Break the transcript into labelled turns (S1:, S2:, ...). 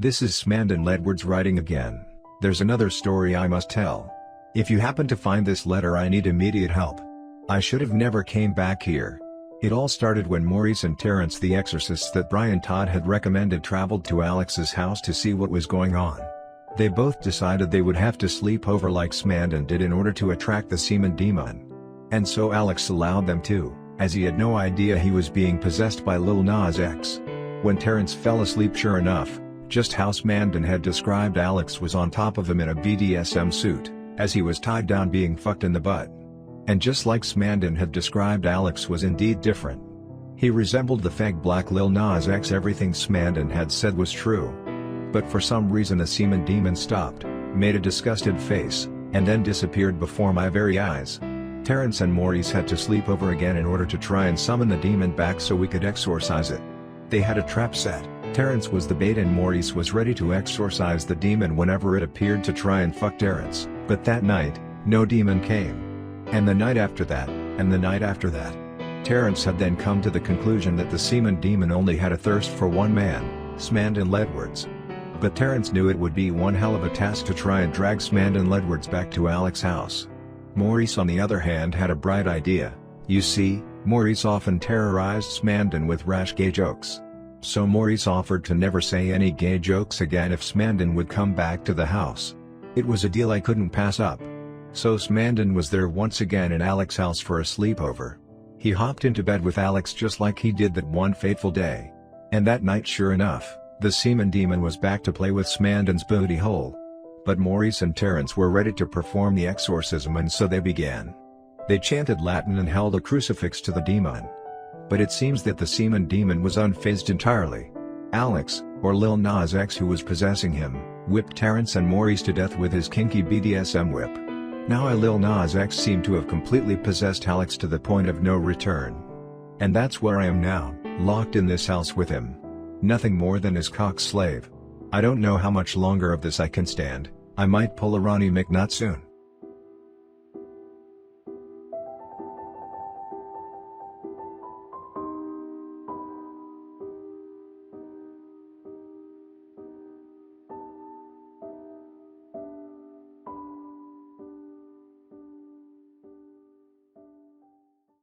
S1: This is Smandon Ledward's writing again. There's another story I must tell. If you happen to find this letter, I need immediate help. I should have never came back here. It all started when Maurice and Terrence, the exorcists that Brian Todd had recommended, traveled to Alex's house to see what was going on. They both decided they would have to sleep over like Smandon did in order to attract the Semen demon. And so Alex allowed them to, as he had no idea he was being possessed by Lil Nas X. When Terrence fell asleep, sure enough, just how Smandon had described, Alex was on top of him in a BDSM suit, as he was tied down being fucked in the butt. And just like Smandon had described, Alex was indeed different. He resembled the fake black Lil Nas X. Everything Smandon had said was true. But for some reason the Semen demon stopped, made a disgusted face, and then disappeared before my very eyes. Terrence and Maurice had to sleep over again in order to try and summon the demon back so we could exorcise it. They had a trap set. Terrence was the bait and Maurice was ready to exorcise the demon whenever it appeared to try and fuck Terrence. But that night, no demon came. And the night after that, and the night after that. Terrence had then come to the conclusion that the Semen demon only had a thirst for one man, Smandon Ledwards. But Terrence knew it would be one hell of a task to try and drag Smandon Ledwards back to Alex's house. Maurice on the other hand had a bright idea. You see, Maurice often terrorized Smandon with rash gay jokes. So Maurice offered to never say any gay jokes again if Smandon would come back to the house. It was a deal I couldn't pass up. So Smandon was there once again in Alex's house for a sleepover. He hopped into bed with Alex just like he did that one fateful day. And that night, sure enough, the Semen demon was back to play with Smandon's booty hole. But Maurice and Terrence were ready to perform the exorcism, and so they began. They chanted Latin and held a crucifix to the demon. But it seems that the Semen demon was unfazed entirely. Alex, or Lil Nas X, who was possessing him, whipped Terrence and Maurice to death with his kinky BDSM whip. Now Lil Nas X seemed to have completely possessed Alex to the point of no return. And that's where I am now, locked in this house with him. Nothing more than his cock slave. I don't know how much longer of this I can stand. I might pull a Ronnie McNutt soon.